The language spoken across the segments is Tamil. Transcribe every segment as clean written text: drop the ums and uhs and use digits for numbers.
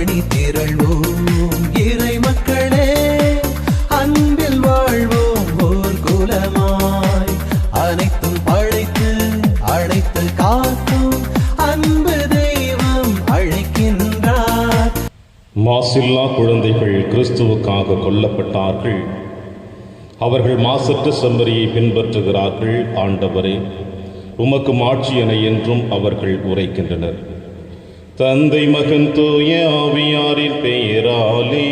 அணி திரள்வோம் இறை மக்களே, அன்பில் வாழ்வோம் ஓர் குலமாய். அனைத்தும் படைத்து அழைத்து காக்கும் அன்பு தெய்வம் அழைக்கின்றார். மாசில்லா குழந்தைகள் கிறிஸ்துவுக்காக கொல்லப்பட்டார்கள். அவர்கள் மாசற்ற செம்மறியை பின்பற்றுகிறார்கள். ஆண்டவரே, உமக்கு மாட்சி என என்றும் அவர்கள் உரைக்கின்றனர். தந்தை மகன் தூய ஆவியாரின் பெயராலே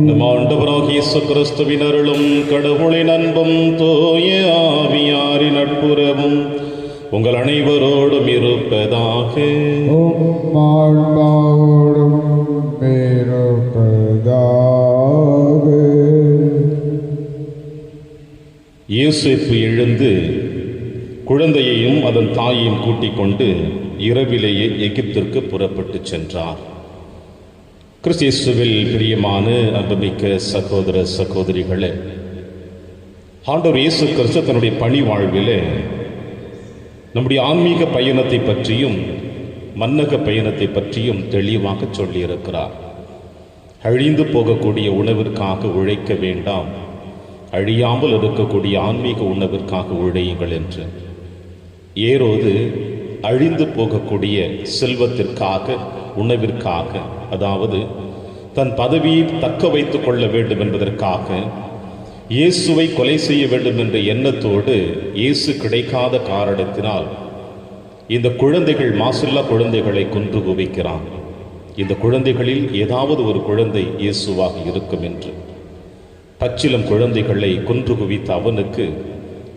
நம் ஆண்டவராகிய இயேசு கிறிஸ்துவின் அருளும் கடவுளின் அன்பும் தூய ஆவியாரின் நட்புறவும் உங்கள் அனைவரோடும் இருப்பதாக. யோசேப்பு எழுந்து குழந்தையையும் அதன் தாயையும் கூட்டிக் கொண்டு இரவிலேயே எகிப்திற்கு புறப்பட்டு சென்றார். கிறிஸ்துவில் பிரியமான அன்புமிக்க சகோதர சகோதரிகளே, ஆண்டவர் இயேசு கிறிஸ்து தன்னுடைய பணி வாழ்விலே நம்முடைய ஆன்மீக பயணத்தை பற்றியும் மன்னக பயணத்தை பற்றியும் தெளிவாக சொல்லியிருக்கிறார். அழிந்து போகக்கூடிய உணவிற்காக உழைக்க வேண்டாம், அழியாமல் இருக்கக்கூடிய ஆன்மீக உணவிற்காக உழையுங்கள் என்று. ஏரோது அழிந்து போகக்கூடிய செல்வத்திற்காக, உணவிற்காக, அதாவது தன் பதவியை தக்க வைத்துக் கொள்ள வேண்டும் என்பதற்காக இயேசுவை கொலை செய்ய வேண்டும் என்ற எண்ணத்தோடு இயேசு கிடைக்காத காரணத்தினால் இந்த குழந்தைகள், மாசில்லா குழந்தைகளை கொன்று குவிக்கிறான். இந்த குழந்தைகளில் ஏதாவது ஒரு குழந்தை இயேசுவாக இருக்கும் என்று பச்சிலம் குழந்தைகளை கொன்று குவித்த அவனுக்கு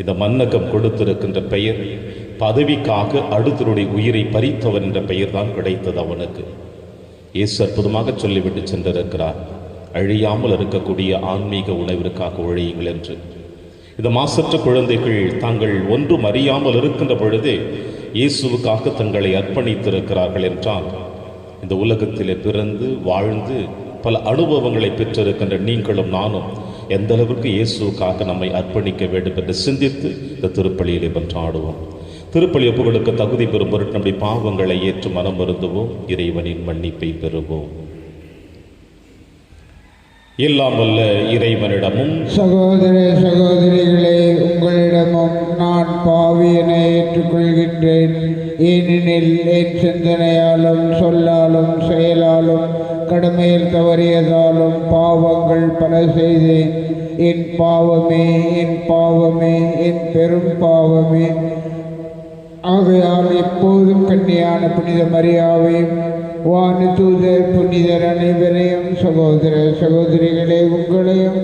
இந்த மன்னகம் கொடுத்திருக்கின்ற பெயர், பதவிக்காக அடுத்தருடைய உயிரை பறித்தவன் என்ற பெயர் தான் கிடைத்தது அவனுக்கு. இயேசு அற்புதமாக சொல்லிவிட்டு சென்றிருக்கிறார், அழியாமல் இருக்கக்கூடிய ஆன்மீக உணவிற்காக உழையுங்கள் என்று. இந்த மாசற்ற குழந்தைகள் தாங்கள் ஒன்றும் அறியாமல் இருக்கின்ற பொழுதே இயேசுவுக்காக தங்களை அர்ப்பணித்திருக்கிறார்கள் என்றால், இந்த உலகத்திலே பிறந்து வாழ்ந்து பல அனுபவங்களை பெற்றிருக்கின்ற நீங்களும் நானும் எந்த அளவுக்கு இயேசுவுக்காக நம்மை அர்ப்பணிக்க வேண்டும் என்று சிந்தித்து இந்த திருப்பலியிலே மன்றாடுவோம். திருப்பலி ஒப்புகளுக்கு தகுதி பெறும் பொருட்டு நம்முடைய பாவங்களை ஏற்று மனம் வருந்துவோம், இறைவனின் மன்னிப்பை பெறுவோம். எல்லாம் வல்ல இறைவனிடமும் சகோதர சகோதரிகளே, உங்களிடமும் நான் பாவியனை ஏற்றுக்கொள்கின்றேன். ஏனெனில் என் சிந்தனையாலும் சொல்லாலும் செயலாலும் கடமையில் தவறியதாலும் பாவங்கள் பல செய்தேன். என் பாவமே, என் பாவமே, என் பெரும் பாவமே. ஆகையால் எப்போதும் கன்னியான புனித மரியாவையும் வானு தூதர் புனிதர் அனைவரையும், சகோதர சகோதரிகளே, உங்களையும்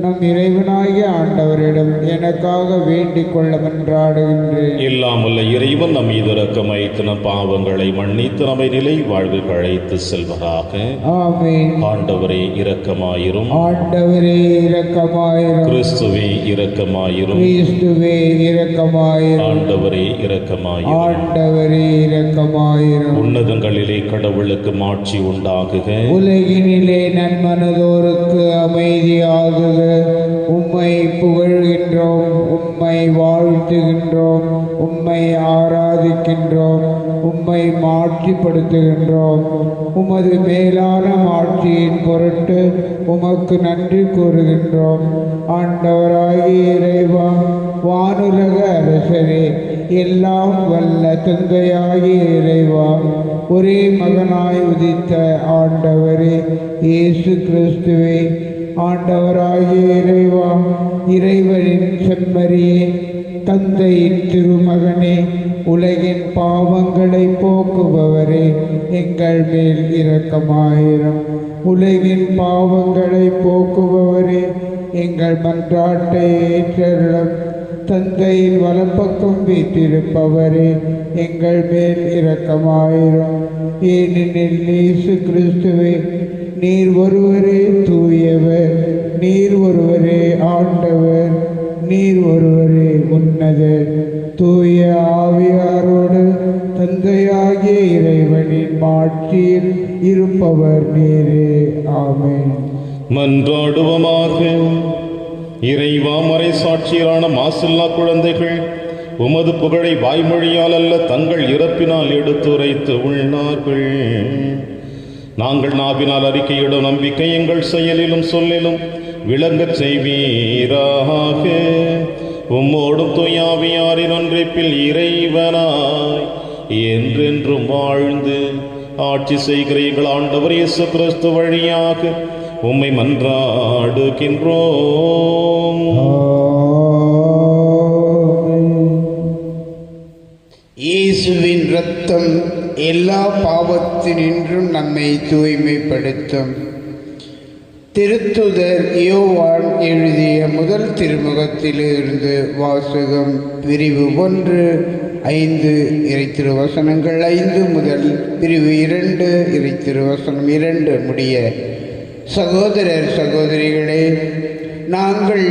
நம் இறைவனாகிய ஆண்டவரிடம் எனக்காக வேண்டிக் கொள்ள மன்றாடுகின்றேன். எல்லாம் உள்ள இறைவன் நம் மீது இரக்கம் வைத்து நம் பாவங்களை மன்னித்து நம்மை நிலை வாழ்வுக்கு அழைத்து செல்வதாக. ஆமென். ஆண்டவரே இரக்கமாயிரும். ஆண்டவரே இரக்கமாயிரும். கிறிஸ்துவே இரக்கமாயிரும். கிறிஸ்துவே இரக்கமாயிரும். ஆண்டவரே இரக்கமாயிரும். ஆண்டவரே இரக்கமாயிரும். உன்னதங்களிலே கடவுளுக்கு மாட்சி உண்டாகுக. உலகினிலே நன்மனதோருக்கு அமைதியாகுக. உம்மை புகழ்கின்றோம், உம்மை வாழ்த்துகின்றோம், உம்மை ஆராதிக்கின்றோம், உம்மை மாட்சிப்படுத்துகின்றோம். உமது மேலான மாட்சியின் பொருட்டு உமக்கு நன்றி கூறுகின்றோம். ஆண்டவராகிய இறைவா, வானுலக அரசரே, எல்லாம் வல்ல தந்தையாகிய இறைவா, ஒரே மகனாய் உதித்த ஆண்டவரே இயேசு கிறிஸ்துவே, ஆண்டவராகிய இறைவா, இறைவனின் செம்மறியே, தந்தையின் திருமகனே, உலகின் பாவங்களை போக்குபவரே, எங்கள் மேல் இரக்கமாயிரும். உலகின் பாவங்களை போக்குபவரே, எங்கள் மன்றாட்டை ஏற்றருளும். தந்தையின் வலப்பக்கம் வீற்றிருப்பவரே, எங்கள் மேல் இரக்கமாயிரும். ஏனெனில் இயேசு கிறிஸ்துவே, நீர் ஒருவரே தூயவர், நீர் ஒருவரே ஆண்டவர், நீர் ஒருவரே உன்னதர். தூய ஆவியாரோடு தந்தையாகிய இறைவனின் மாட்சியில் இருப்பவர் நீரே. ஆமென். மன்றாடுவோமாக. இறைவா, மறை சாட்சியரான மாசில்லா குழந்தைகள் உமது புகழை வாய்மொழியால் அல்ல தங்கள் இறப்பினால் எடுத்துரைத்து உள்ளார்கள். நாங்கள் நாவினால் அறிக்கையிடும் நம்பிக்கை எங்கள் செயலிலும் சொல்லிலும் விளங்கச் செய்வீராக. உம்மோடும் தூயாவியாரின் ஒன்றிப்பில் இறைவனாய் என்றென்றும் வாழ்ந்து ஆட்சி செய்கிற எங்கள் ஆண்டவர் இயேசு கிறிஸ்து வழியாக உம்மை மன்றாடுகின்றோம். இயேசுவின் இரத்தம் எல்லா பாவத்தினின்றும் நம்மை தூய்மைப்படுத்தும். திருத்துதர் யோவான் எழுதிய முதல் திருமுகத்திலிருந்து வாசகம். பிரிவு 1:5 இறைத்திருவசனங்கள் 5 முதல் பிரிவு 2 இறைத்திருவசனம் 2 முடிய. சகோதரர் சகோதரிகளே, நாங்கள்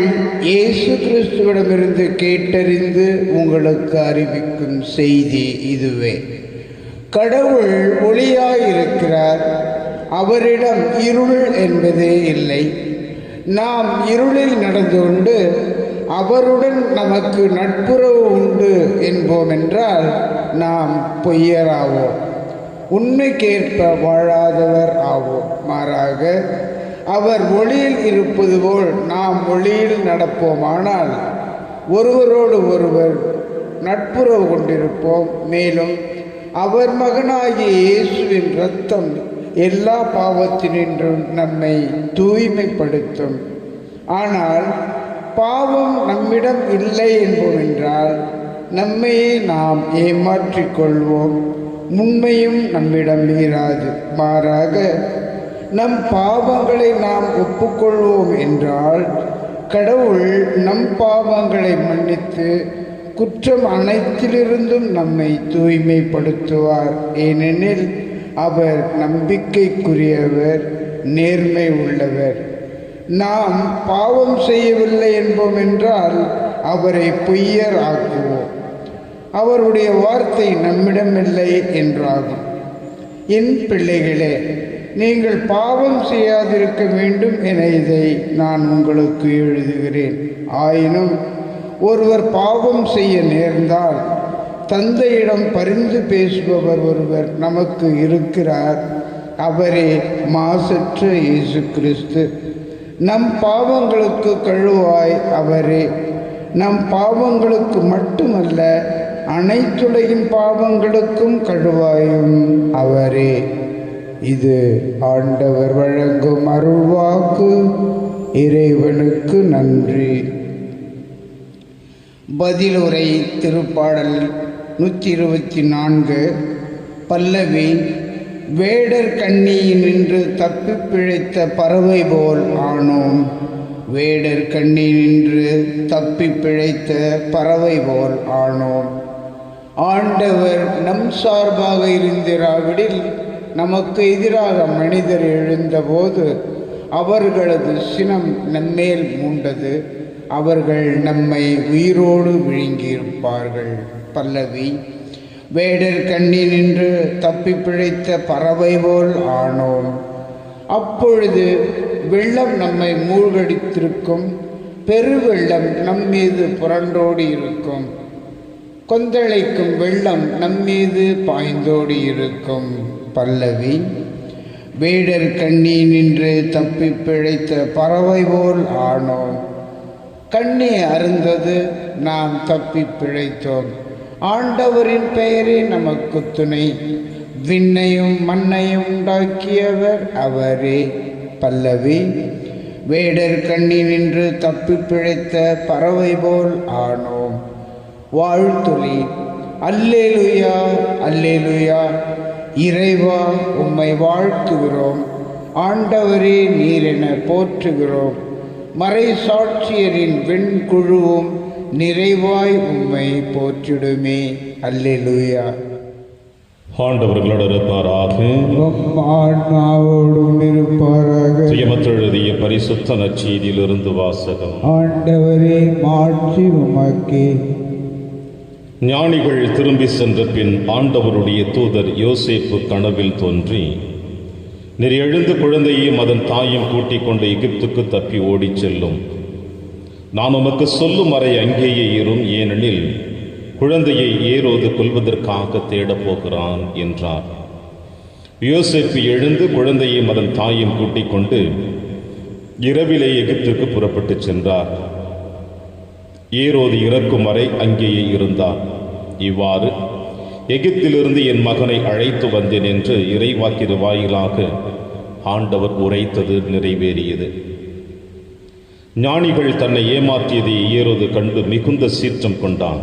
இயேசு கிறிஸ்துவிடமிருந்து கேட்டறிந்து உங்களுக்கு அறிவிக்கும் செய்தி இதுவே: கடவுள் ஒளியாயிருக்கிறார், அவரிடம் இருள் என்பதே இல்லை. நாம் இருளில் நடந்து கொண்டு அவருடன் நமக்கு நட்புறவு உண்டு என்போம் என்றால் நாம் பொய்யராவோம், உண்மைக்கேற்ப வாழாதவர் ஆவோம். மாறாக அவர் ஒளியில் இருப்பது போல் நாம் ஒளியில் நடப்போமானால் ஒருவரோடு ஒருவர் நட்புறவு கொண்டிருப்போம். மேலும் அவர் மகனாகிய இயேசுவின் இரத்தம் எல்லா பாவத்தினின்றும் நம்மை தூய்மைப்படுத்தும். ஆனால் பாவம் நம்மிடம் இல்லை என்போம் என்றால் நம்மையே நாம் ஏமாற்றிக்கொள்வோம், உண்மையும் நம்மிடம் இராது. மாறாக நம் பாவங்களை நாம் ஒப்புக்கொள்வோம் என்றால் கடவுள் நம் பாவங்களை மன்னித்து குற்றம் அனைத்திலிருந்தும் நம்மை தூய்மைப்படுத்துவார். ஏனெனில் அவர் நம்பிக்கைக்குரியவர், நேர்மை உள்ளவர். நாம் பாவம் செய்யவில்லை என்போம் என்றால் அவரை பொய்யர் ஆக்குவோம், அவருடைய வார்த்தை நம்மிடமில்லை என்றாகும். என் பிள்ளைகளே, நீங்கள் பாவம் செய்யாதிருக்க வேண்டும் என இதை நான் உங்களுக்கு எழுதுகிறேன். ஆயினும் ஒருவர் பாவம் செய்ய நேர்ந்தால் தந்தையிடம் பரிந்து பேசுபவர் ஒருவர் நமக்கு இருக்கிறார், அவரே மாசற்ற இயேசு கிறிஸ்து. நம் பாவங்களுக்கு கழுவாய் அவரே. நம் பாவங்களுக்கு மட்டுமல்ல, அனைத்துலகின் பாவங்களுக்கும் கழுவாயும் அவரே. இது ஆண்டவர் வழங்கும் அருள்வாக்கு. இறைவனுக்கு நன்றி. பதிலுரை. திருப்பாடல் 124 பல்லவி. வேடர் கண்ணியினின்று தப்பி பிழைத்த பறவை போல் ஆனோம். வேடர் கண்ணியினின்று தப்பி பிழைத்த பறவை போல் ஆனோம். ஆண்டவர் நம் சார்பாக இருந்திராவிடில் நமக்கு எதிராக மனிதர் எழுந்தபோது அவர்களது சினம் நம்மேல் மூண்டது, அவர்கள் நம்மை உயிரோடு விழுங்கியிருப்பார்கள். பல்லவி. வேடர் கண்ணினின்று தப்பி பிழைத்த பறவை போல் ஆனோம். அப்பொழுது வெள்ளம் நம்மை மூழ்கடித்திருக்கும், பெருவெள்ளம் நம்மீது புரண்டோடி இருக்கும், கொந்தளிக்கும் வெள்ளம் நம்மீது பாய்ந்தோடி இருக்கும். பல்லவி. வேடர் கண்ணினின்று தப்பி பிழைத்த பறவை போல் ஆனோம். கண்ணி அருந்தது, நாம் தப்பி பிழைத்தோம். ஆண்டவரின் பெயரே நமக்கு துணை. விண்ணையும் மண்ணையும் உண்டாக்கியவர் அவரே. பல்லவி. வேடர் கண்ணினின்று தப்பி பிழைத்த பறவை போல் ஆனோம். வாழ்த்துளி. அல்லேலுயா, அல்லேலுயா. இறைவா, உம்மை வாழ்த்துகிறோம். ஆண்டவரே, நீரென போற்றுகிறோம். மறை சாட்சியரின் வெண்குழுவும் நிறைவாய் உம்மை போற்றிடுமே. அல்லேலூயா. ஆண்டவர்களோடு இருப்பாராக, ஆன்மாவோடும் இருப்பாராக. சுயமத்தெழுதிய பரிசுத்த நற்செய்தியிலிருந்து வாசகம். ஆண்டவரே, மாட்சி உமக்கே. ஞானிகள் திரும்பி சென்ற பின் ஆண்டவருடைய தூதர் யோசேப்பு கனவில் தோன்றி, நீர் எழுந்து குழந்தையும் அதன் தாயும் கூட்டிக் கொண்டு எகிப்துக்கு தப்பி ஓடிச் செல்லும். நான் உமக்கு சொல்லும் வரை அங்கேயே இரும், ஏனெனில் குழந்தையை ஏரோது கொல்வதற்காக தேடப் போகிறான் என்றார். யோசேப்பு எழுந்து குழந்தையும் அதன் தாயும் கூட்டிக் கொண்டு இரவிலே எகிப்துக்கு புறப்பட்டு சென்றார். ஏரோது இறக்கும் வரை அங்கேயே இருந்தார். இவ்வாறு எகிப்திலிருந்து என் மகனை அழைத்து வந்தேன் என்று இறைவாக்கின் வாயிலாக ஆண்டவர் உரைத்தது நிறைவேறியது. ஞானிகள் தன்னை ஏமாற்றியதை ஏரோது கண்டு மிகுந்த சீற்றம் கொண்டான்.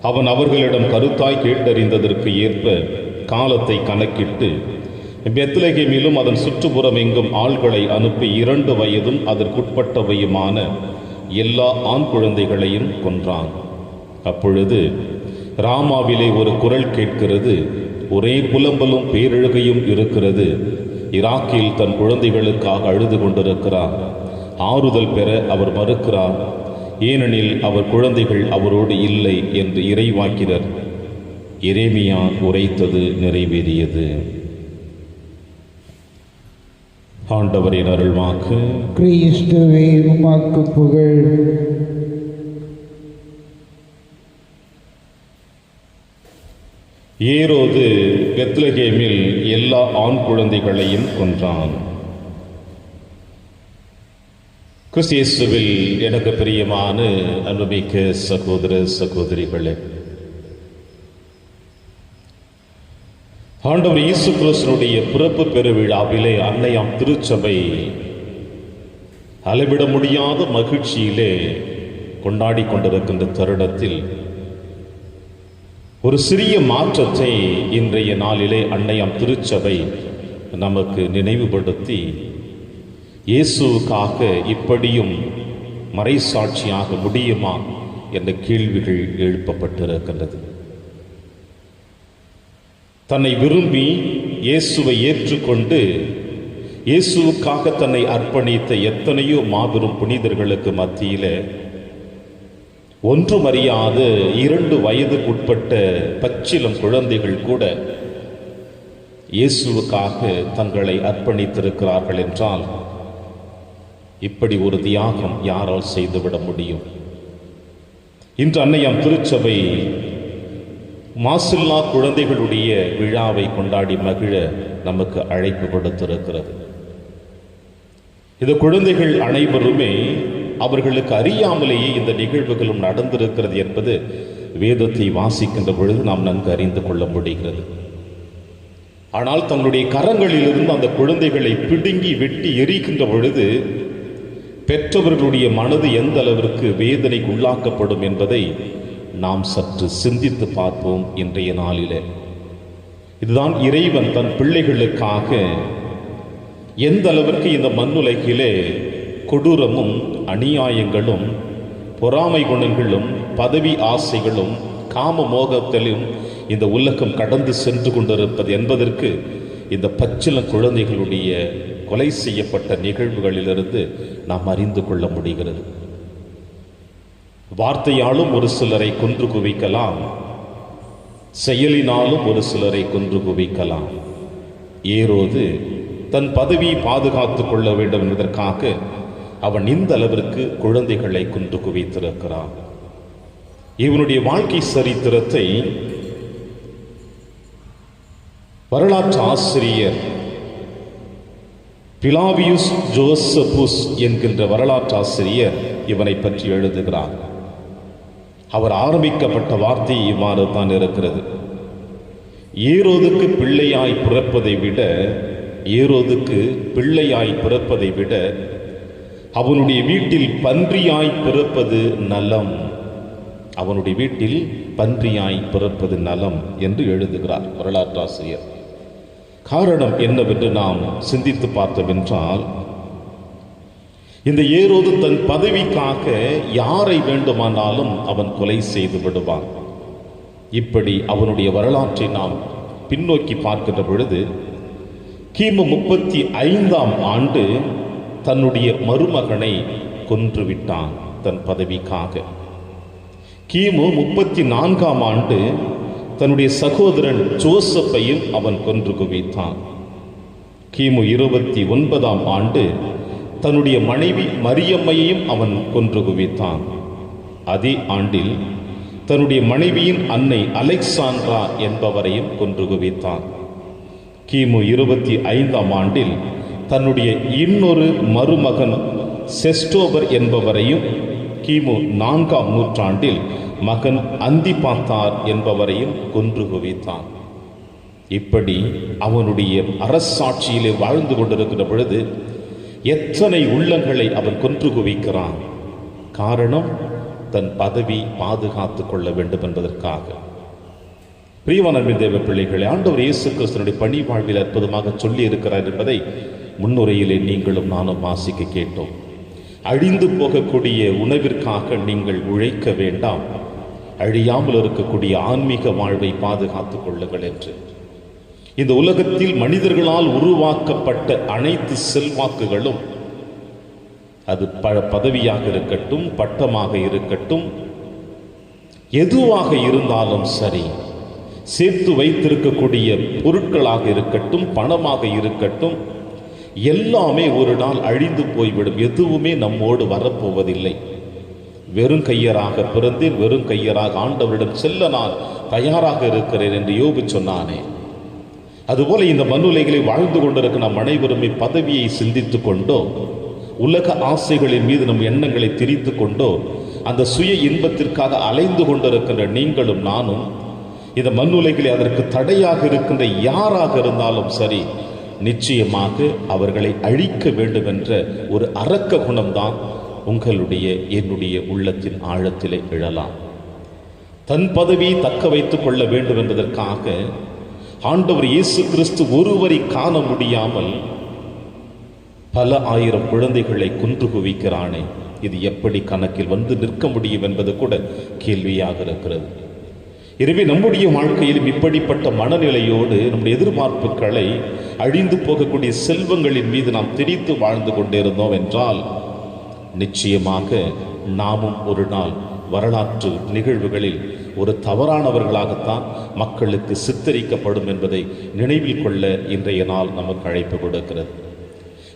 அவன் அவர்களிடம் கருத்தாய் கேட்டறிந்ததற்கு ஏற்ப காலத்தை கணக்கிட்டு பெத்லகேமிலும் அதன் சுற்றுப்புறம் எங்கும் ஆள்களை அனுப்பி 2 வயதும் அதற்குட்பட்டவையுமான எல்லா ஆண் குழந்தைகளையும் கொன்றான். அப்பொழுது ராமாவிலே ஒரு குரல் கேட்கிறது, ஒரே புலம்பலும் பேரழுகையும் இருக்கிறது. ஈராக்கில் தன் குழந்தைகளுக்காக அழுது கொண்டிருக்கிறார். ஆறுதல் பெற அவர் மறுக்கிறார், ஏனெனில் அவர் குழந்தைகள் அவரோடு இல்லை என்று இறைவாக்கினர் எரேமியா உரைத்தது நிறைவேறியது. ஆண்டவரின் அருள்வாக்கு. கிறிஸ்துவே உமக்கு புகழ். ஏரோது பெத்லகேமில் எல்லா ஆண் குழந்தைகளையும் கொன்றான். கிறிஸ்தியேசுவில் எனக்கு பிரியமான அன்புமிக்க சகோதர சகோதரிகளே, ஆண்டவர் இயேசு கிறிஸ்துவினுடைய பிறப்பு பெருவிழாவிலே அன்னையாம் திருச்சபை அளவிட முடியாத மகிழ்ச்சியிலே கொண்டாடி கொண்டிருக்கின்ற தருணத்தில் ஒரு சிறிய மாற்றத்தை இன்றைய நாளிலே அன்னையாம் திருச்சபை நமக்கு நினைவுபடுத்தி இயேசுவுக்காக இப்படியும் மறைசாட்சியாக முடியுமா என்ற கேள்விகள் எழுப்பப்பட்டிருக்கின்றது. தன்னை விரும்பி இயேசுவை ஏற்றுக்கொண்டு இயேசுவுக்காக தன்னை அர்ப்பணித்த எத்தனையோ மாபெரும் புனிதர்களுக்கு மத்தியிலே ஒன்றும் அறியாத 2 வயதுக்குட்பட்ட பச்சிலம் குழந்தைகள் கூட இயேசுவுக்காக தங்களை அர்ப்பணித்திருக்கிறார்கள் என்றால் இப்படி ஒரு தியாகம் யாரால் செய்துவிட முடியும்? இன்று அன்னையாம் திருச்சபை மாசில்லா குழந்தைகளுடைய விழாவை கொண்டாடி மகிழ நமக்கு அழைப்பு கொடுத்திருக்கிறது. இந்த குழந்தைகள் அனைவருமே அவர்களுக்கு அறியாமலேயே இந்த நிகழ்வுகளும் நடந்திருக்கிறது என்பது வேதத்தை வாசிக்கின்ற பொழுது நாம் நன்கு அறிந்து கொள்ள முடிகிறது. ஆனால் தங்களுடைய கரங்களிலிருந்து அந்த குழந்தைகளை பிடுங்கி வெட்டி எரிக்கின்ற பொழுது பெற்றவர்களுடைய மனது எந்த அளவிற்கு வேதனைக்கு உள்ளாக்கப்படும் என்பதை நாம் சற்று சிந்தித்து பார்ப்போம். இன்றைய நாளிலே இதுதான் இறைவன் தன் பிள்ளைகளுக்காக எந்த அளவிற்கு இந்த மண்ணுலகிலே கொடூரமும் அநியாயங்களும் பொறாமை குணங்களும் பதவி ஆசைகளும் காம மோகத்திலும் இந்த உலகம் கடந்து சென்று கொண்டிருப்பது என்பதற்கு இந்த பச்சில குழந்தைகளுடைய கொலை செய்யப்பட்ட நிகழ்வுகளிலிருந்து நாம் அறிந்து கொள்ள முடிகிறது. வார்த்தையாலும் ஒரு சிலரை கொன்று குவிக்கலாம், செயலினாலும் ஒரு சிலரை கொன்று குவிக்கலாம். ஏரோது தன் பதவியை பாதுகாத்துக் கொள்ள வேண்டும் என்பதற்காக அவன் இந்த அளவிற்கு குழந்தைகளை கொன்று குவித்திருக்கிறான். இவனுடைய வாழ்க்கை சரித்திரத்தை வரலாற்று ஆசிரியர் பிலாவியுஸ் ஜோசபுஸ் என்கின்ற வரலாற்று ஆசிரியர் இவனை பற்றி எழுதுகிறார். அவர் ஆரம்பிக்கப்பட்ட வார்த்தை இவ்வாறு தான் இருக்கிறது: ஏரோதுக்கு பிள்ளையாய் பிறப்பதை விட அவனுடைய வீட்டில் பன்றியாய் பிறப்பது நலம். அவனுடைய வீட்டில் பன்றியாய் பிறப்பது நலம் என்று எழுதுகிறார் வரலாற்று ஆசிரியர். காரணம் என்னவென்று நாம் சிந்தித்து பார்த்தோம் என்றால், இந்த ஏரோது தன் பதவிக்காக யாரை வேண்டுமானாலும் அவன் கொலை செய்து விடுவான். இப்படி அவனுடைய வரலாற்றை நாம் பின்னோக்கி பார்க்கின்ற பொழுது கிமு 35ஆம் ஆண்டு தன்னுடைய மருமகனை கொன்றுவிட்டான் தன் பதவிக்காக. கிமு 34ஆம் ஆண்டு தன்னுடைய சகோதரன் ஜோசப்பையும் அவன் கொன்று குவித்தான். கிமு 29ஆம் ஆண்டு தன்னுடைய மனைவி மரியம்மையையும் அவன் கொன்று குவித்தான். அதே ஆண்டில் தன்னுடைய மனைவியின் அன்னை அலெக்சாண்ட்ரா என்பவரையும் கொன்று குவித்தான். கிமு 25ஆம் ஆண்டில் தன்னுடைய இன்னொரு மருமகன் செஸ்டோபர் என்பவரையும், கிமு 4ஆம் நூற்றாண்டில் மகன் அந்திபாத்தார் என்பவரையும் கொன்று குவித்தான். இப்படி அவனுடைய அரசாட்சியிலே வாழ்ந்து கொண்டிருக்கிற பொழுது எத்தனை உள்ளங்களை அவன் கொன்று குவிக்கிறான். காரணம், தன் பதவி பாதுகாத்து கொள்ள வேண்டும் என்பதற்காக. பிரியமான தேவ பிள்ளைகளை, ஆண்டவர் இயேசு கிறிஸ்துவினுடைய பணி வாழ்வில் அற்புதமாக சொல்லி இருக்கிறார் என்பதை முன்னுரையிலே நீங்களும் நானும் வாசிக்க கேட்டோம். அழிந்து போகக்கூடிய உணவிற்காக நீங்கள் உழைக்க வேண்டாம், அழியாமல் இருக்கக்கூடிய ஆன்மீக வாழ்வை பாதுகாத்துக் கொள்ளுங்கள் என்று. இந்த உலகத்தில் மனிதர்களால் உருவாக்கப்பட்ட அனைத்து செல்வாக்குகளும், அது பதவியாக இருக்கட்டும், பட்டமாக இருக்கட்டும், எதுவாக இருந்தாலும் சரி, சேர்த்து வைத்திருக்கக்கூடிய பொருட்களாக இருக்கட்டும், பணமாக இருக்கட்டும், எல்லாமே ஒரு நாள் அழிந்து போய்விடும். எதுவுமே நம்மோடு வரப்போவதில்லை. வெறும் கையராக பிறந்தேன், வெறும் கையராக ஆண்டவரிடம் செல்ல நான் தயாராக இருக்கிறேன் என்று யோபு சொன்னானே, அதுபோல இந்த மண்ணுலகிலே வாழ்ந்து கொண்டிருக்க நம் அனைவருமே பதவியை சிந்தித்து கொண்டோ, உலக ஆசைகளின் மீது நம் எண்ணங்களை திரித்து கொண்டோ, அந்த சுய இன்பத்திற்காக அலைந்து கொண்டிருக்கின்ற நீங்களும் நானும் இந்த மண்ணுலகிலே அதற்கு தடையாக இருக்கின்ற யாராக இருந்தாலும் சரி, நிச்சயமாக அவர்களை அழிக்க வேண்டும் என்ற ஒரு அரக்க குணம்தான் உங்களுடைய என்னுடைய உள்ளத்தின் ஆழத்திலே எழலாம். தன் பதவியை தக்க வைத்துக் கொள்ள வேண்டும் என்பதற்காக ஆண்டவர் இயேசு கிறிஸ்து ஒருவரை காண முடியாமல் பல ஆயிரம் குழந்தைகளை கொன்று குவிக்கிறானே, இது எப்படி கணக்கில் வந்து நிற்க முடியும் என்பது கூட கேள்வியாக இருக்கிறது. எனவே நம்முடைய வாழ்க்கையிலும் இப்படிப்பட்ட மனநிலையோடு நம்முடைய எதிர்பார்ப்புகளை அழிந்து போகக்கூடிய செல்வங்களின் மீது நாம் திரித்து வாழ்ந்து கொண்டிருந்தோம் என்றால், நிச்சயமாக நாமும் ஒரு நாள் வரலாற்று நிகழ்வுகளில் ஒரு தவறானவர்களாகத்தான் மக்களுக்கு சித்தரிக்கப்படும் என்பதை நினைவில் கொள்ள இன்றைய நாள் நமக்கு அழைப்பு கொடுக்கிறது.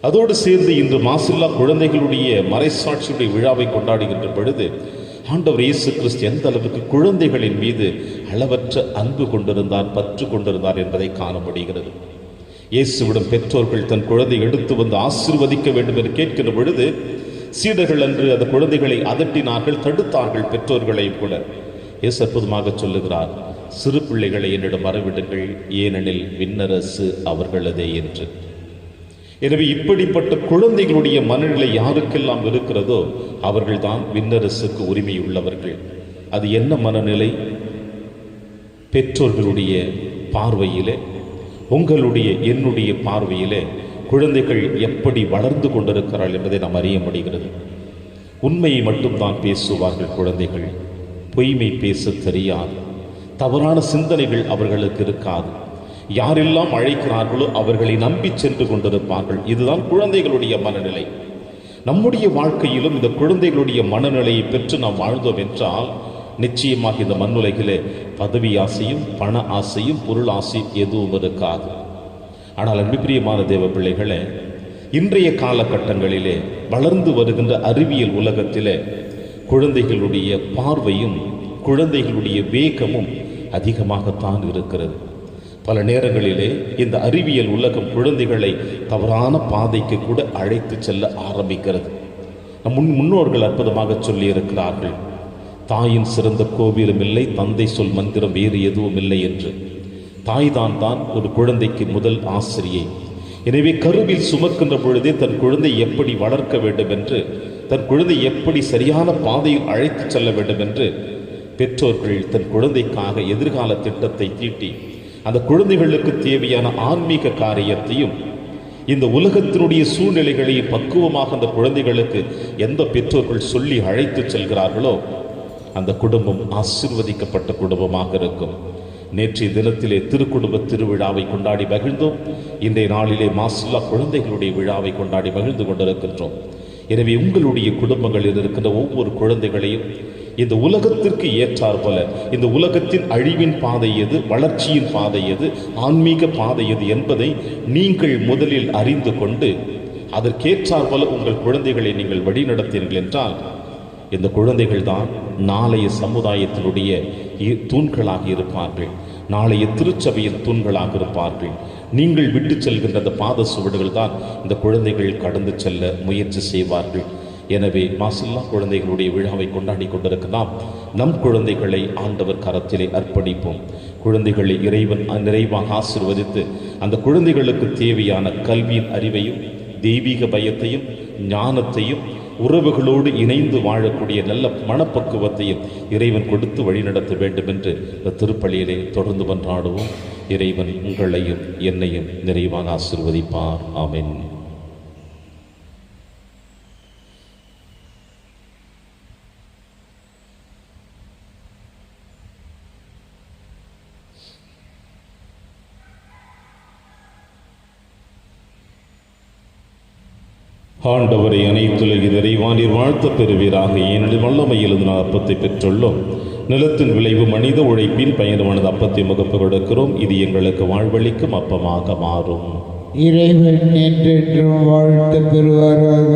அதோடு சேர்ந்து இன்று மாசில்லா குழந்தைகளுடைய மறைசாட்சியுடைய விழாவை கொண்டாடுகின்ற பொழுது ஆண்டவர் இயேசு கிறிஸ்து எந்த அளவுக்கு குழந்தைகளின் மீது அளவற்ற அன்பு கொண்டிருந்தார், பற்று கொண்டிருந்தார் என்பதை காண முடிகிறது. இயேசுவிடம் பெற்றோர்கள் தன் குழந்தை எடுத்து வந்து ஆசீர்வதிக்க வேண்டும் என்று கேட்கின்ற பொழுது சீடர்கள் அன்று அந்த குழந்தைகளை அதட்டினார்கள், தடுத்தார்கள், பெற்றோர்களையும் கூட. இயேசு அற்புதமாக சொல்லுகிறார், சிறு பிள்ளைகளை என்னிடம் வரவிடுங்கள், ஏனெனில் விண்ணரசு அவர்களதே என்று. எனவே இப்படிப்பட்ட குழந்தைகளுடைய மனநிலை யாருக்கெல்லாம் இருக்கிறதோ அவர்கள்தான் விண்ணரசுக்கு உரிமை உள்ளவர்கள். அது என்ன மனநிலை? பெற்றோர்களுடைய பார்வையிலே, உங்களுடைய என்னுடைய பார்வையிலே குழந்தைகள் எப்படி வளர்ந்து கொண்டிருக்கிறார்கள் என்பதை நாம் அறிய முடிகிறது. உண்மையை மட்டும்தான் பேசுவார்கள் குழந்தைகள், பொய்மை பேச தெரியாது, தவறான சிந்தனைகள் அவர்களுக்கு இருக்காது. யாரெல்லாம் அழைக்கிறார்களோ அவர்களை நம்பி சென்று கொண்டிருப்பார்கள். இதுதான் குழந்தைகளுடைய மனநிலை. நம்முடைய வாழ்க்கையிலும் இந்த குழந்தைகளுடைய மனநிலையை பெற்று நாம் வாழ்ந்தோம் என்றால் நிச்சயமாக இந்த மண்ணுலகிலே பதவி ஆசையும் பண ஆசையும் பொருள் ஆசையும் எதுவும் இருக்காது. ஆனால் அன்பிற்குரியமான தேவ பிள்ளைகளே, இன்றைய காலகட்டங்களிலே வளர்ந்து வருகின்ற அறிவியல் உலகத்திலே குழந்தைகளுடைய பார்வையும் குழந்தைகளுடைய வேகமும் அதிகமாகத்தான் இருக்கிறது. பல நேரங்களிலே இந்த அறிவியல் உலகம் குழந்தைகளை தவறான பாதைக்கு கூட அழைத்து செல்ல ஆரம்பிக்கிறது. நம் முன்னோர்கள் அற்புதமாக சொல்லி இருக்கிறார்கள், தாயின் சிறந்த கோவிலும் இல்லை, தந்தை சொல் மந்திரம் வேறு எதுவும் இல்லை என்று. தாய்தான் ஒரு குழந்தைக்கு முதல் ஆசிரியை. எனவே கருவில் சுமக்கின்ற பொழுதே தன் குழந்தை எப்படி வளர்க்க வேண்டும் என்று, தன் குழந்தை எப்படி சரியான பாதையில் அழைத்து செல்ல வேண்டும் என்று பெற்றோர்கள் தன் குழந்தைக்காக எதிர்கால திட்டத்தை தீட்டி அந்த குழந்தைகளுக்கு தேவையான ஆன்மீக காரியத்தையும் இந்த உலகத்தினுடைய சூழ்நிலைகளையும் பக்குவமாக அந்த குழந்தைகளுக்கு எந்த பெற்றோர்கள் சொல்லி அழைத்து செல்கிறார்களோ அந்த குடும்பம் ஆசீர்வதிக்கப்பட்ட குடும்பமாக இருக்கும். நேற்றைய தினத்திலே திருக்குடும்ப திருவிழாவை கொண்டாடி மகிழ்ந்தோம். இன்றைய நாளிலே மாசில்லா குழந்தைகளுடைய விழாவை கொண்டாடி மகிழ்ந்து கொண்டிருக்கின்றோம். எனவே உங்களுடைய குடும்பங்களில் இருக்கின்ற ஒவ்வொரு குழந்தைகளையும் இந்த உலகத்திற்கு ஏற்றார் போல, இந்த உலகத்தின் அழிவின் பாதை எது, வளர்ச்சியின் பாதை எது, ஆன்மீக பாதை எது என்பதை நீங்கள் முதலில் அறிந்து கொண்டு அதற்கேற்றார் போல உங்கள் குழந்தைகளை நீங்கள் வழிநடத்தீர்கள் என்றால் இந்த குழந்தைகள் தான் நாளைய சமுதாயத்தினுடைய தூண்களாக இருப்பார்கள், நாளைய திருச்சபையின் தூண்களாக இருப்பார்கள். நீங்கள் விட்டு செல்கின்ற அந்த பாத சுவடுகள் தான் இந்த குழந்தைகள் கடந்து செல்ல முயற்சி செய்வார்கள். எனவே மாசில்லா குழந்தைகளுடைய விழாவை கொண்டாடி கொண்டிருக்கலாம். நம் குழந்தைகளை ஆண்டவர் கரத்திலே அர்ப்பணிப்போம். குழந்தைகளை இறைவன் நிறைவாக ஆசீர்வதித்து அந்த குழந்தைகளுக்கு தேவையான கல்வியின் அறிவையும் தெய்வீக பயத்தையும் ஞானத்தையும் உறவுகளோடு இணைந்து வாழக்கூடிய நல்ல மனப்பக்குவத்தையும் இறைவன் கொடுத்து வழிநடத்த வேண்டும் என்று இந்த திருப்பலியிலே தொடர்ந்து மன்றாடுவோம். இறைவன் உங்களையும் என்னையும் நிறைவாக ஆசீர்வதிப்பார். ஆமென். ஆண்டவரை அனைத்துலகில் இறைவானீர் வாழ்த்த பெறுவீராக. ஏனெனில் வல்லமையில் அப்பத்தை பெற்றுள்ளோம். நிலத்தின் விளைவு மனித உழைப்பின் பயணமானது அப்பத்தை முகப்பு கொடுக்கிறோம். இது எங்களுக்கு வாழ்வளிக்கும் அப்பமாக மாறும். இறைவன் என்றென்றும் வாழ்த்த பெறுவாராக.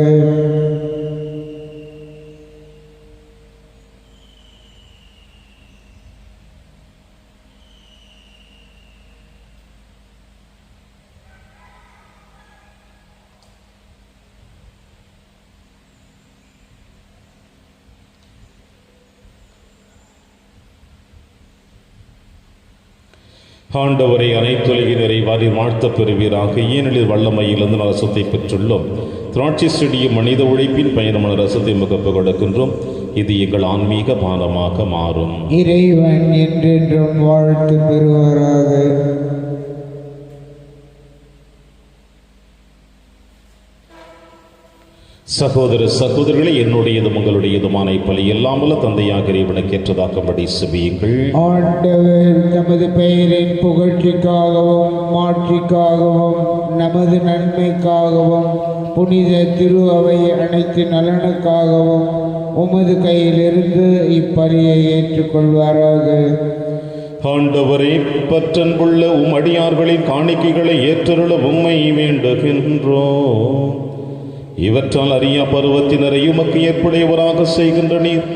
ஆண்டவரை அனைத்துலகினரை வாரில் வாழ்த்த பெறுவீராக. ஏனெனில் வல்லமையிலிருந்து ரசத்தை பெற்றுள்ளோம். திராட்சை செடியும் மனித உழைப்பின் பயணமான ரசத்தை முகப்பு கொடுக்கின்றோம். இது எங்கள் ஆன்மீக பானமாக மாறும். இறைவன் என்றென்றும் வாழ்த்து பெறுவாராக. சகோதர சகோதரிகளை, என்னுடையதும் உங்களுடையதுமான இப்பலி எல்லாமல்ல தந்தையாக இறைவனுக்கு ஏற்றதாக்கும்படி செபியுங்கள். ஆண்டவர் தமது பெயரின் புகழ்ச்சிக்காகவும் மாட்சிக்காகவும் நமது நன்மைக்காகவும் புனித திரு அவை அனைத்து நலனுக்காகவும் உமது கையிலிருந்து இப்பலியை ஏற்றுக்கொள்வாராக. ஆண்டவரே, பற்றன்புள்ள அடியார்களின் காணிக்கைகளை ஏற்றருள உம்மை வேண்டுகின்றோம். இவற்றால் அறியா பருவத்தினரை உமக்கு ஏற்புடையவராக செய்கின்ற நீர்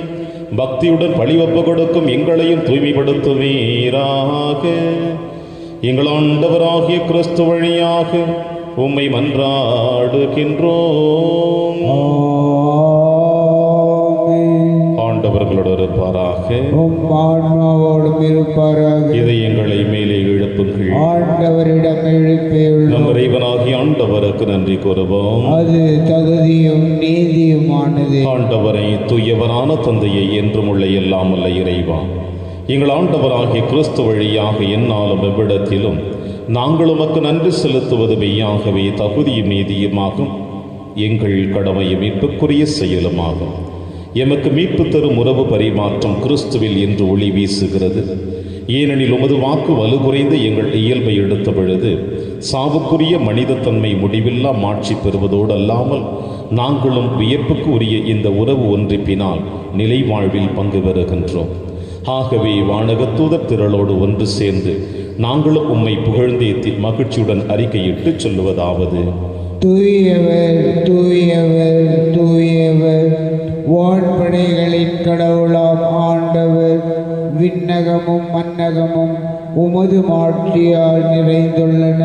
பக்தியுடன் பழிவப்பு கொடுக்கும் எங்களையும் தூய்மைப்படுத்துவீராக. எங்கள் ஆண்டவராகிய கிறிஸ்து வழியாக உம்மை மன்றாடுகின்றோம். ஆண்டவர்களோடு இருப்பாராக. ஆன்மாவோடும் இருப்பாராக. இதை எங்களை மேலே எழுப்புங்கள். ஆண்டவரிடம் எழுப்பியுள்ளோம். நம் இறைவனாகிய ஆண்டவருக்கு நன்றி கூறுவோம். அது தகுதியும் நீதியுமானது. ஆண்டவரை, தூயவரான தந்தையை, என்றும் உள்ள எல்லாம் உள்ள இறைவா, எங்கள் ஆண்டவராகிய கிறிஸ்து வழியாக எந்நாளும் எவ்விடத்திலும் நாங்கள் உமக்கு நன்றி செலுத்துவது மெய்யாகவே தகுதியும் நீதியுமாகும். எங்கள் கடமையும் மீட்புக்குரிய செயலுமாகும். எமக்கு மீட்பு தரும் உறவு பரிமாற்றம் கிறிஸ்துவில் என்று ஒளி வீசுகிறது. ஏனெனில் உமது வாக்கு வலுகுறைந்து எங்கள் இயல்பை எடுத்த பொழுது சாவுக்குரிய மனிதத்தன்மை முடிவில்லா மாட்சி பெறுவதோடு அல்லாமல் நாங்களும் வியப்புக்கு உரிய இந்த உறவு ஒன்றிப்பினால் நிலை வாழ்வில் பங்கு பெறுகின்றோம். ஆகவே வானகத்தூதர் திரளோடு ஒன்று சேர்ந்து நாங்களும் உம்மை புகழ்ந்தேத்தி மகிழ்ச்சியுடன் அறிக்கையிட்டு சொல்லுவதாவது: தூயவர் தூயவர் தூயவர், வான்படைகளின் கடவுளாம் ஆண்டவர். விண்ணகமும் மன்னகமும் உமது மாட்சியால் நிறைந்துள்ளன.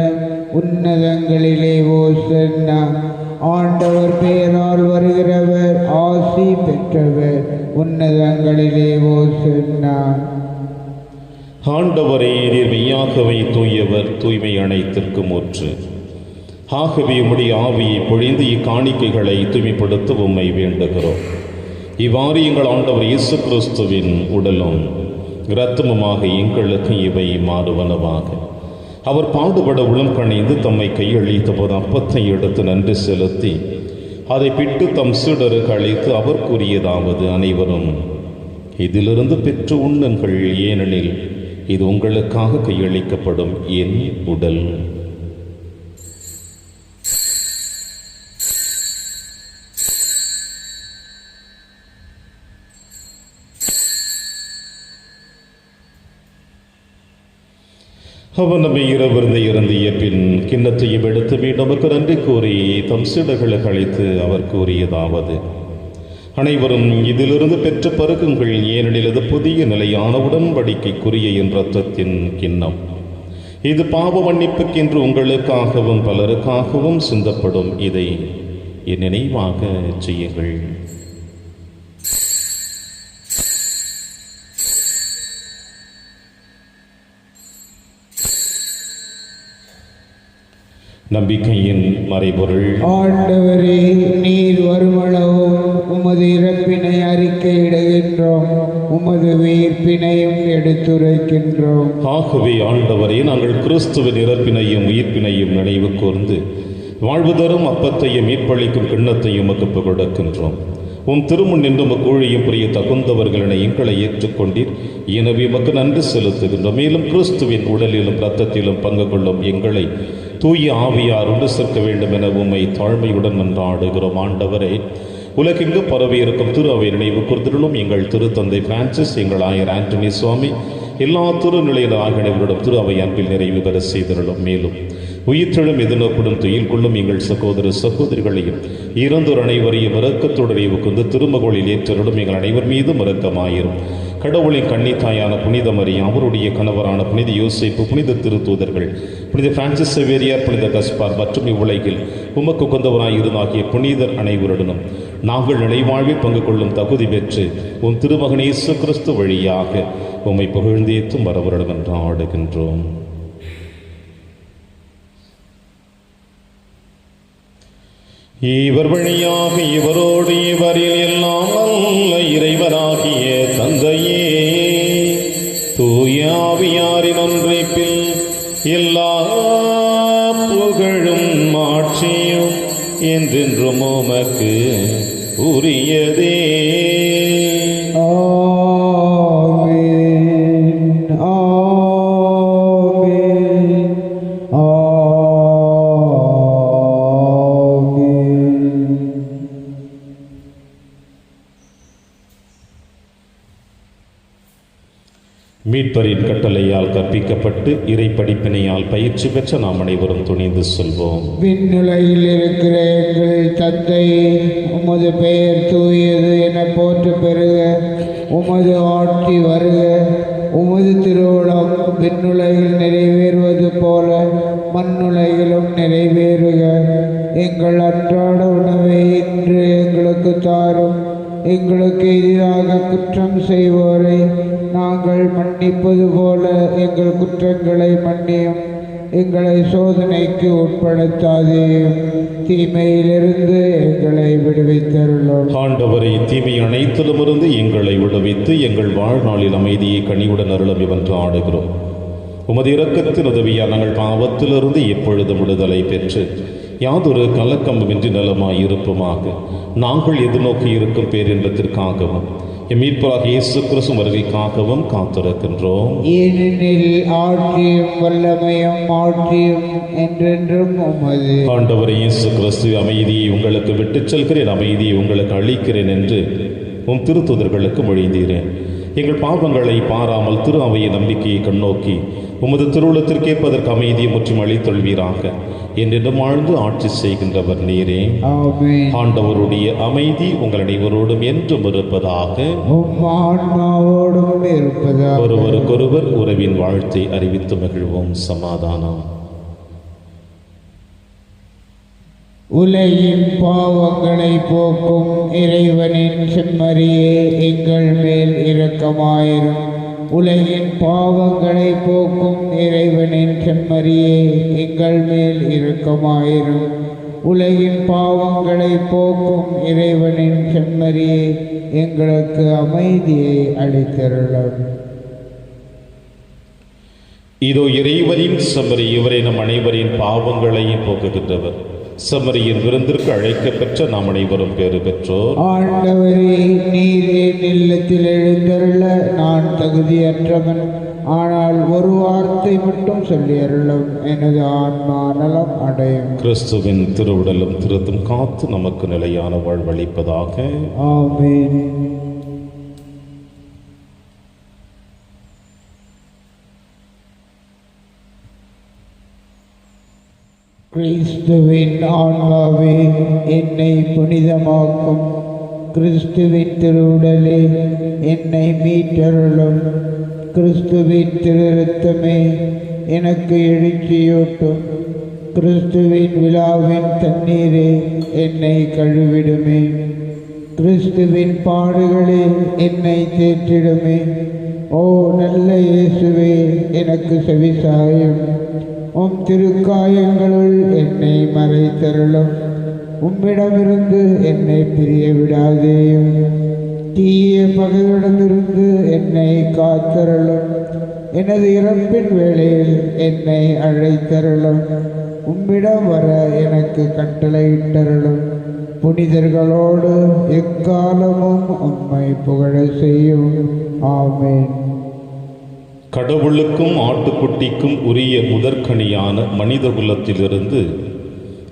உன்னதங்களிலே ஓசன்னா. ஆண்டவர் பெயரால் வருகிறவர் ஆசி பெற்றவர். உன்னதங்களிலே ஓசன்னா. ஆண்டவரே, நீர் மெய்யாகவே தூயவர், தூய்மை அனைத்திற்கும் ஊற்று. ஆகவே உம்முடைய ஆவியை பொழிந்து இக்காணிக்கைகளை தூய்மைப்படுத்த உம்மை வேண்டுகிறோம். இவ்வாறு எங்கள் ஆண்டவர் இயேசு கிறிஸ்துவின் உடலும் இரத்தமுமாக எங்களுக்கு இவை மாறுவனவாக. அவர் பாடுபட உளம் கணிந்து தம்மை கையளித்த போது அப்பத்தை எடுத்து நன்றி செலுத்தி அதை பிட்டு தம் சீடருக்கு அழைத்து அவர் கூறியதாவது: அனைவரும் இதிலிருந்து பெற்று உண்ணுங்கள், ஏனெனில் இது உங்களுக்காக கையளிக்கப்படும் என் உடல். அவர் நம்மை இரவிருந்த இறந்திய பின் கிண்ணத்தையும் எடுத்து நமக்கு நன்றி கூறி தம் சீடர்களுக்கு அழைத்து அவர் கூறியதாவது: அனைவரும் இதிலிருந்து பெற்று பருகுங்கள், ஏனெனில் இது புதிய நிலையான உடன்படிக்கைக்குரிய என் இரத்தத்தின் கிண்ணம். இது பாவ மன்னிப்புக்கென்று உங்களுக்காகவும் பலருக்காகவும் சிந்தப்படும். இதை என் நினைவாக செய்யுங்கள். நம்பிக்கையின் மறைபொருள். ஆண்டவரே, நீர் வருமளவும் உமது இறப்பினை அறிக்கையிடுகின்றோம், உமது உயிர்ப்பினையும் எடுத்துரைக்கின்றோம். ஆகவே ஆண்டவரே, நாங்கள் கிறிஸ்துவின் இறப்பினையும் உயிர்ப்பினையும் நினைவு கூர்ந்து வாழ்வு தரும் அப்பத்தையும் மீட்பளிக்கும் கிண்ணத்தையும் உமக்கு கொடுக்கின்றோம். உம் திருமுன் நின்று உமக்கு ஊழியம் புரிய தகுந்தவர்களினை எங்களை ஏற்றுக்கொண்டீர். எனவே உமக்கு நன்றி செலுத்துகின்றோம். மேலும் கிறிஸ்துவின் உடலிலும் இரத்தத்திலும் பங்கு கொள்ளும் எங்களை தூய ஆவியார் ஒன்று சேர்க்க வேண்டும் என உம்மை தாழ்மையுடன் மன்றாடுகிறோம். ஆண்டவரே, உலகெங்கு பரவி இருக்கும் திரு அவை நினைவு கூர்ந்திருளும். எங்கள் திருத்தந்தை பிரான்சிஸ், எங்கள் ஆயர் ஆண்டனி சுவாமி, எல்லா திருநிலையில ஆகியவரிடம் திரு அவை அன்பில் நிறைவு பெற செய்திருளும். மேலும் உயிர்த்தெழும் எதிர்நோக்குடன் துயில் கொள்ளும் எங்கள் சகோதர சகோதரிகளையும் இறந்தோர் அனைவரையும் இரக்கத்தோடு நினைவு கொண்டு திருமகளில் ஏற்றருளும். எங்கள் அனைவர் மீதும் இரக்கமாயிரும். கடவுளின் கன்னித்தாயான புனித மரியா, அவருடைய கணவரான புனித யோசேப்பு, புனித திருத்தூதர்கள், புனித பிரான்சிஸ் சேவேரியார், புனித கஸ்பார் மற்றும் இவ்வுலகில் உமக்கு கொண்டவராயிருந்தாகிய புனிதர் அனைவருடனும் நாங்கள் நிலைவாழ்வில் பங்கு கொள்ளும் தகுதி பெற்று உன் திருமகன் இயேசு கிறிஸ்து வழியாக உம்மை புகழ்ந்தேத்தும் வரவருடன் என்று ஆடுகின்றோம். இவர் வழியாக இவரோடு இவரில் எல்லாம் நல்ல இறைவராகிய தந்தையே, தூய ஆவியாரின் ஒன்றைப்பில் எல்லா புகழும் ஆட்சியும் என்றென்றும் உமக்கு உரியதே. மீட்பரின் கட்டளையால் கற்பிக்கப்பட்டு இறை படிப்பினையால் பயிற்சி பெற்ற நாம் அனைவரும் துணிந்து செல்வோம். விண்ணுலகில் இருக்கிற எங்கள் தந்தை, உமது பெயர் தூயது என போற்று பெறுக. உமது ஆட்சி வருக. உமது திருவுளம் விண்ணுலகில் நிறைவேறுவது போல மண்ணுலகிலும் நிறைவேறுக. எங்கள் அன்றாட உணவை இன்று எங்களுக்கு தாரும். எங்களுக்கு எதிராக குற்றம் செய்வோரை நாங்கள் மன்னிப்பது போல எங்கள் குற்றங்களை மன்னியும். எங்களை சோதனைக்கு உட்படுத்தாதேயும், தீமையிலிருந்து எங்களை விடுவித்தருளும். ஆண்டவரை, தீமை அனைத்திலுமிருந்து எங்களை விடுவித்து எங்கள் வாழ்நாளில் அமைதியை கனிவுடன் அருளும் என்று ஆடுகிறோம். உமது இரக்கத்தின் உதவியால் நாங்கள் பாவத்திலிருந்து எப்பொழுதும் விடுதலை பெற்று யாதொரு கலக்கமுமின்றி நலமாய் இருப்போமாக. நாங்கள் எதிர்நோக்கி இருக்கும் பேரின்பத்திற்காகவும் மீட்பராக இயேசு கிறிஸ்து வருகைக்காகவும் காத்திருக்கின்றோம். ஏனெனில் ஆட்சியும் வல்லமையும் ஆட்சியும் என்றென்றும் உமது. ஆண்டவர் இயேசு கிறிஸ்து, அமைதியை உங்களுக்கு விட்டுச் செல்கிறேன், அமைதியை உங்களுக்கு அளிக்கிறேன் என்று உம் திருத்தூதர்களுக்கு மொழிந்தீரேன். எங்கள் பாவங்களை பாராமல் திரு அவையை நம்பிக்கையை கண்ணோக்கி உமது திருவுளத்திற்கேற்பதற்கு அமைதியை முற்றும் அளித்தொள்வீராக. என்றும் வாழ்ந்து ஆட்சி செய்கின்றவர் நீரே. ஆண்டவருடைய அமைதி உங்கள் அனைவரோடும் என்றும் இருப்பதாக. ஒருவருக்கொருவர் உறவின் வாழ்த்தை அறிவித்து மகிழ்வோம். சமாதானம். உலகின் பாவங்களை போக்கும் இறைவனின் செம்மறியே, எங்கள் மேல் இரக்கமாயிரும். உலகின் பாவங்களை போக்கும் இறைவனின் செம்மறியே, எங்கள் மேல் இரக்கமாயிரும். உலகின் பாவங்களை போக்கும் இறைவனின் செம்மறியே, எங்களுக்கு அமைதியை அளித்தருளும். இதோ இறைவனின் செம்மறி, இவரை நம் அனைவரின் பாவங்களையும் போக்குகின்றவர். செம்மறியின் விருந்திற்கு அழைக்கப்பெற்ற நாம் அனைவரும் பேறு பெற்றோர். ஆண்டவரே, நீர் என் இல்லத்தில் எழுந்தருள நான் தகுதியற்றவன். ஆனால் ஒரு வார்த்தை மட்டும் சொல்லி அருளும், எனது ஆன்மா நலம் அடையும். கிறிஸ்துவின் திருவுடலும் திருத்தும் காத்து நமக்கு நிலையான வாழ்வளிப்பதாக. ஆமென். கிறிஸ்துவின் ஆன்மாவே, என்னை புனிதமாக்கும். கிறிஸ்துவின் திருவுடலே என்னை மீட்டருளும். கிறிஸ்துவின் திரு இரத்தமே எனக்கு எழுச்சியூட்டும். கிறிஸ்துவின் விழாவின் தண்ணீரே என்னை கழுவிடுமே. கிறிஸ்துவின் பாடுகளே என்னை தேற்றிடுமே. ஓ நல்ல இயேசுவே, எனக்கு செவிசாயும். உம் திருக்காயங்களுள் என்னை மறைத்தருளும். உம்மிடமிருந்து என்னை பிரிய விடாதேயும். தீய பகையிடமிருந்து என்னை காத்தருளும். எனது இறப்பின் வேளையில் என்னை அழைத்தருளும். உம்மிடம் வர எனக்கு கட்டளையிட்டருளும். புனிதர்களோடு எக்காலமும் உம்மை புகழ செய்யும். ஆமென். கடவுளுக்கும் ஆட்டுக்குட்டிக்கும் உரிய முதற்கனியான மனித குலத்திலிருந்து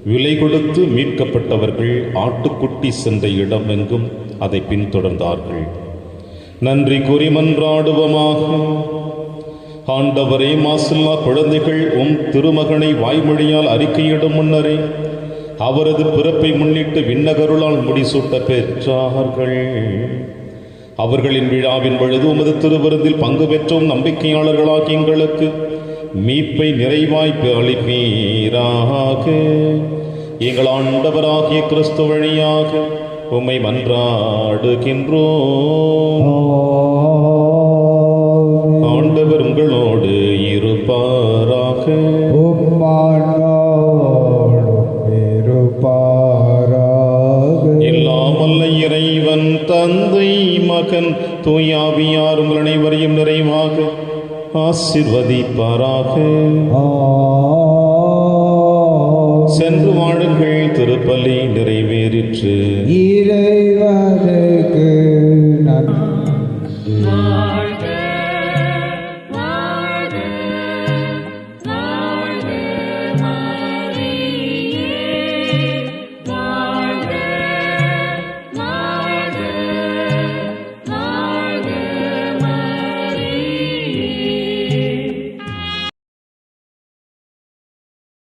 விலை கொடுத்து மீட்கப்பட்டவர்கள் ஆட்டுக்குட்டி சென்ற இடமெங்கும் அதை பின்தொடர்ந்தார்கள். நன்றி கூறி மன்றாடுவோமாக. ஆண்டவரே, மாசில்லா குழந்தைகள் உம் திருமகனை வாய்மொழியால் அறிக்கையிடும் முன்னரே அவரது பிறப்பை முன்னிட்டு விண்ணகருளால் முடிசூட்ட பெற்றார்கள். அவர்களின் விழாவின் பொழுது உமது திருவிருந்தில் பங்கு பெற்றோம் நம்பிக்கையாளர்களாகி எங்களுக்கு மீட்பை நிறைவாய்ப்பு அளிப்பீராக. எங்கள் ஆண்டவராகிய கிறிஸ்து வழியாக உம்மை மன்றாடுகின்றோம். ஆண்டவர் உங்களோடு இருப்பாராக. எல்லாம் வல்ல இறைவன் தந்தை மகன் தூயாவியார் உங்கள் அனைவரையும் நிறைவாக ஆசீர்வதிப்பாராக.